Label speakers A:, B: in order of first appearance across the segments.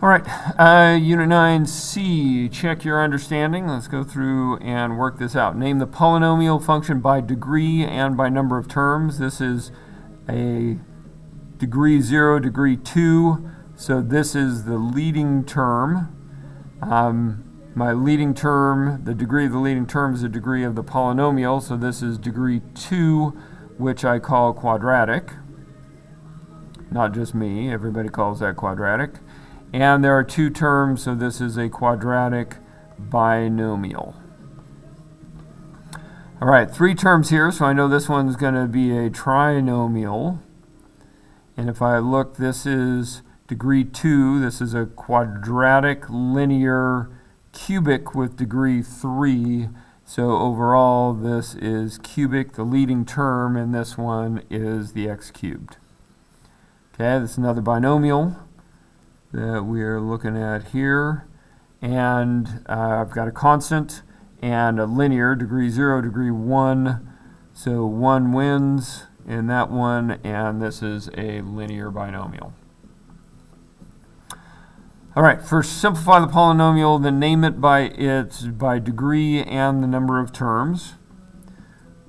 A: All right, Unit 9C, check your understanding. Let's go through and work this out. Name the polynomial function by degree and by number of terms. This is a degree 0, degree 2, so this is the leading term. My leading term, the degree of the leading term is the degree of the polynomial, so this is degree 2, which I call quadratic. Not just me, everybody calls that quadratic. And there are two terms, so this is a quadratic binomial. All right, three terms here, so I know this one's going to be a trinomial. And if I look, this is degree 2. This is a quadratic linear cubic with degree 3. So overall, this is cubic. The leading term in this one is the x cubed. Okay, this is another binomial that we are looking at here, and I've got a constant and a linear, degree 0, degree 1, so 1 wins in that one, and this is a linear binomial. All right, first simplify the polynomial, then name it by degree and the number of terms.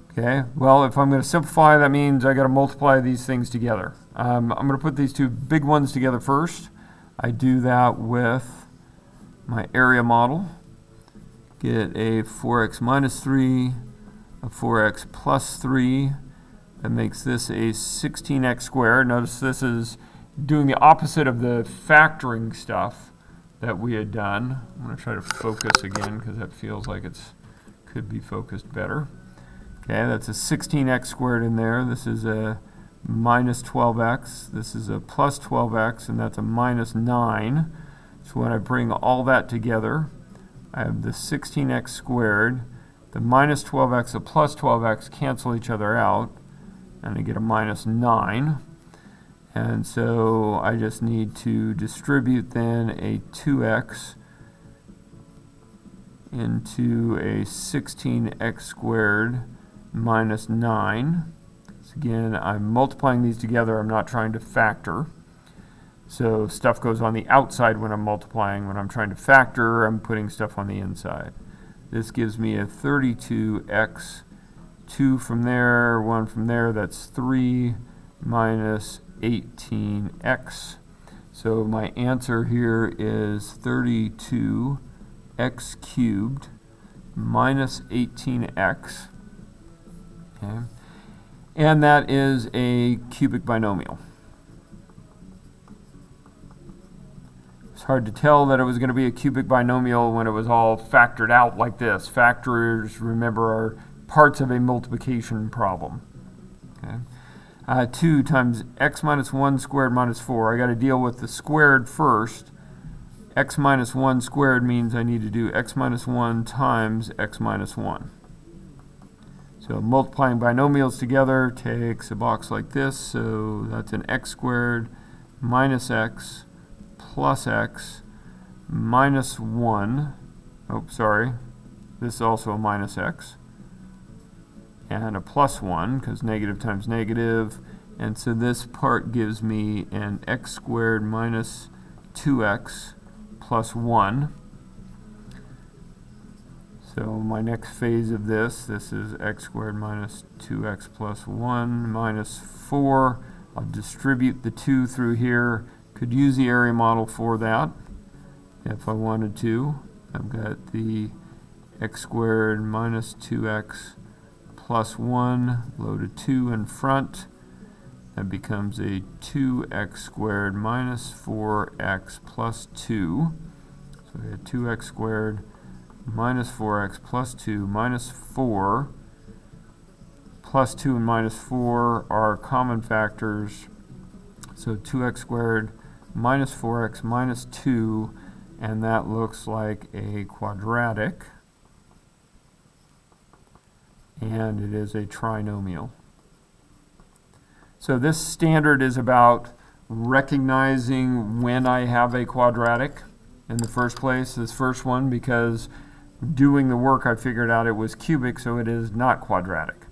A: Okay, well, if I'm going to simplify, that means I got to multiply these things together. I'm going to put these two big ones together first. I do that with my area model. Get a 4x minus 3, a 4x plus 3. That makes this a 16x squared. Notice this is doing the opposite of the factoring stuff that we had done. I'm going to try to focus again because that feels like it could be focused better. Okay, that's a 16x squared in there. This is a minus 12x, this is a plus 12x, and that's a minus 9. So when I bring all that together, I have the 16x squared, the minus 12x, the plus 12x cancel each other out, and I get a minus 9. And so I just need to distribute then a 2x into a 16x squared minus 9. Again, I'm multiplying these together. I'm not trying to factor. So stuff goes on the outside when I'm multiplying. When I'm trying to factor, I'm putting stuff on the inside. This gives me a 32x, 2 from there, 1 from there. That's 3 minus 18x. So my answer here is 32x cubed minus 18x. Okay. And that is a cubic binomial. It's hard to tell that it was going to be a cubic binomial when it was all factored out like this. Factors, remember, are parts of a multiplication problem. Okay. 2 times x minus 1 squared minus 4. I got to deal with the squared first. X minus 1 squared means I need to do x minus 1 times x minus 1. So multiplying binomials together takes a box like this, so that's an x squared minus x plus x minus 1. Oh, sorry. This is also a minus x. And a plus 1, because negative times negative. And so this part gives me an x squared minus 2x plus 1. So my next phase of this is x squared minus 2x plus 1 minus 4. I'll distribute the 2 through here. Could use the area model for that if I wanted to. I've got the x squared minus 2x plus 1, load a 2 in front. That becomes a 2x squared minus 4x plus 2. So we have 2x squared minus 4x plus 2 minus 4. Plus 2 and minus 4 are common factors. So 2x squared minus 4x minus 2, and that looks like a quadratic. And it is a trinomial. So this standard is about recognizing when I have a quadratic in the first place, this first one, because doing the work I figured out it was cubic, so it is not quadratic.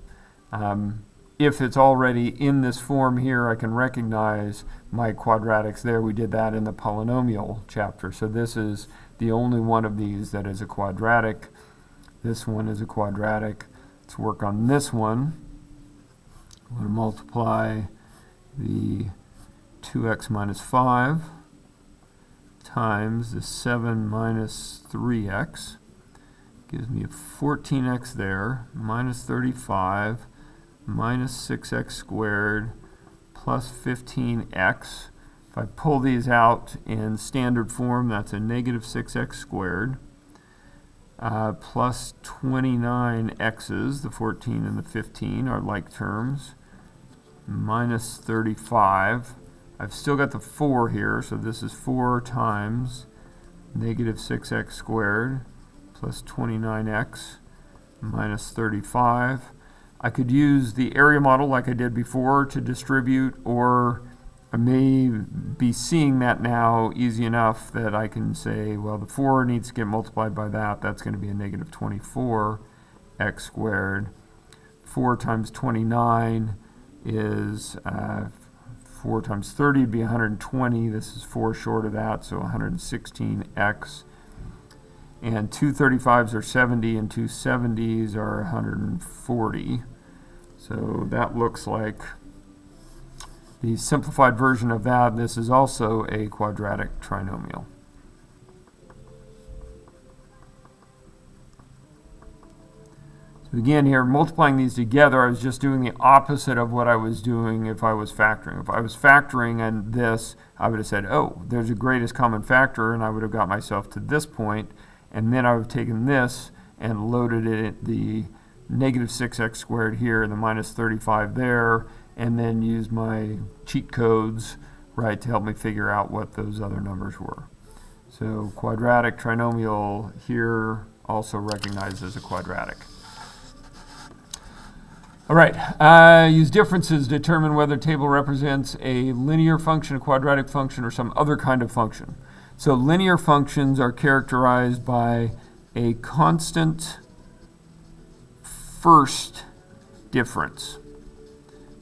A: if it's already in this form here, I can recognize my quadratics there. We did that in the polynomial chapter. So this is the only one of these that is a quadratic. This one is a quadratic. Let's work on this one. I'm going to multiply the 2x minus 5 times the 7 minus 3x. Gives me a 14x there, minus 35, minus 6x squared, plus 15x. If I pull these out in standard form, that's a negative 6x squared, plus 29x's, the 14 and the 15 are like terms, minus 35. I've still got the 4 here, so this is 4 times negative 6x squared plus 29x minus 35. I could use the area model like I did before to distribute, or I may be seeing that now easy enough that I can say, well, the 4 needs to get multiplied by that. That's going to be a negative 24x squared. 4 times 29 is 4 times 30 would be 120. This is 4 short of that, so 116x. And 2 35s are 70, and 2 70s are 140. So that looks like the simplified version of that. This is also a quadratic trinomial. So again, here, multiplying these together, I was just doing the opposite of what I was doing if I was factoring. If I was factoring and this, I would have said, oh, there's a greatest common factor, and I would have got myself to this point, and then I would have taken this and loaded it the negative 6x squared here and the minus 35 there, and then use my cheat codes, right, to help me figure out what those other numbers were. So quadratic trinomial here also recognized as a quadratic. All right, use differences to determine whether the table represents a linear function, a quadratic function, or some other kind of function. So linear functions are characterized by a constant first difference.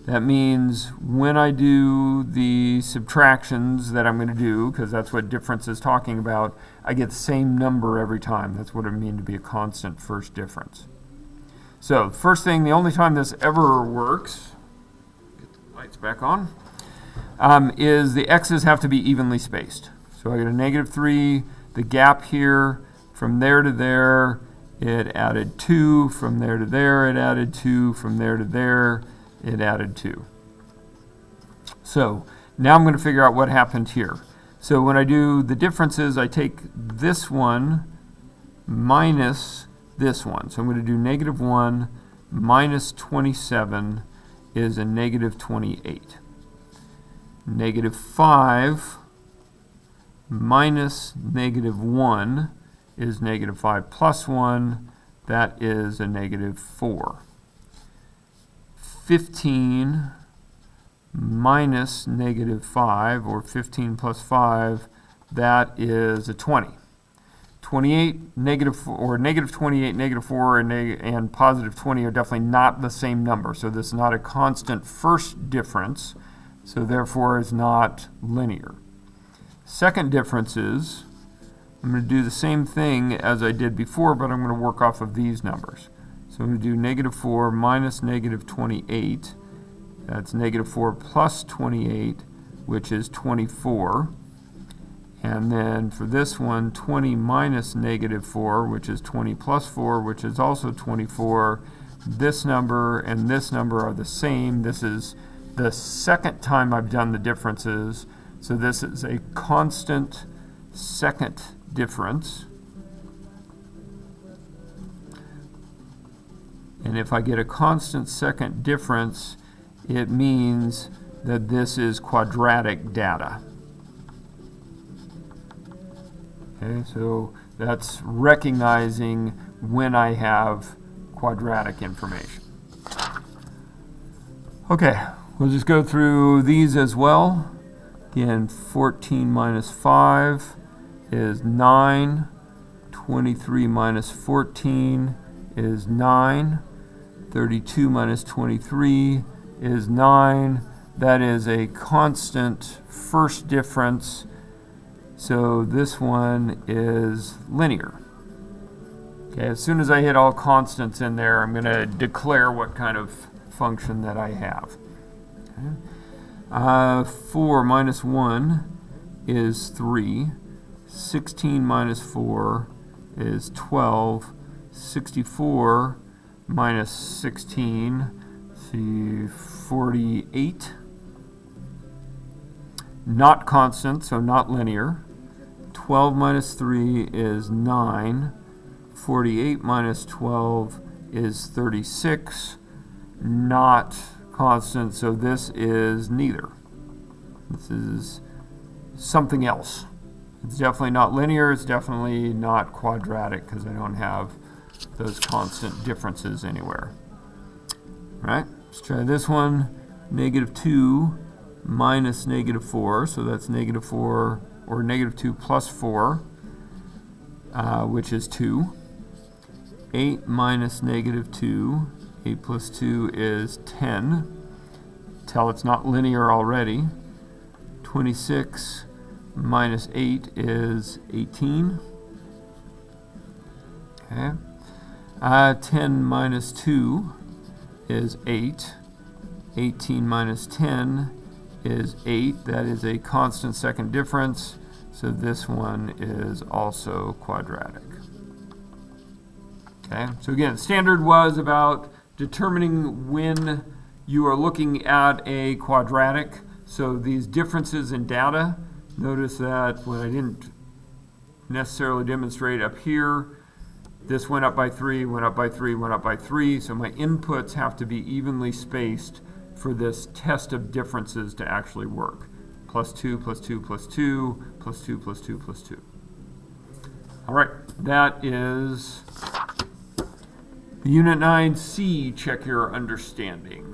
A: That means when I do the subtractions that I'm going to do, because that's what difference is talking about, I get the same number every time. That's what it means to be a constant first difference. So first thing, the only time this ever works, get the lights back on, is the x's have to be evenly spaced. So I get a negative 3, the gap here, from there to there, it added 2, from there to there, it added 2, from there to there, it added 2. So now I'm going to figure out what happened here. So when I do the differences, I take this one minus this one. So I'm going to do negative 1 minus 27 is a negative 28. Negative 5 minus negative 1 is negative 5 plus 1. That is a negative 4. 15 minus negative 5, or 15 plus 5, that is a 20. 28, negative 4, or negative 28, negative 4, and positive 20 are definitely not the same number. So this is not a constant first difference, so therefore it's not linear. Second difference is, I'm going to do the same thing as I did before, but I'm going to work off of these numbers. So I'm going to do negative 4 minus negative 28. That's negative 4 plus 28, which is 24. And then for this one, 20 minus negative 4, which is 20 plus 4, which is also 24. This number and this number are the same. This is the second time I've done the differences. So this is a constant second difference. And if I get a constant second difference, it means that this is quadratic data. Okay, so that's recognizing when I have quadratic information. Okay, we'll just go through these as well. Again, 14 minus 5 is 9. 23 minus 14 is 9. 32 minus 23 is 9. That is a constant first difference. So this one is linear. Okay, as soon as I hit all constants in there, I'm going to declare what kind of function that I have. Okay. 4 minus 1 is 3. 16 minus 4 is 12. 64 minus 16, see, 48. Not constant, so not linear. 12 minus 3 is 9. 48 minus 12 is 36. Not constant, so this is neither. This is something else. It's definitely not linear. It's definitely not quadratic because I don't have those constant differences anywhere. All right, let's try this one. Negative 2 minus negative 4, so that's negative 4, or negative 2 plus 4, which is 2. 8 minus negative 2, 8 plus 2 is 10. Tell it's not linear already. 26 minus 8 is 18. Okay. 10 minus 2 is 8. 18 minus 10 is 8. That is a constant second difference, so this one is also quadratic. Okay, so again, standard was about determining when you are looking at a quadratic. So these differences in data, notice that when I didn't necessarily demonstrate up here, this went up by 3, went up by 3, went up by 3. So my inputs have to be evenly spaced for this test of differences to actually work. Plus 2, plus 2, plus 2, plus 2, plus 2, plus 2. All right, that is Unit 9C, check your understanding.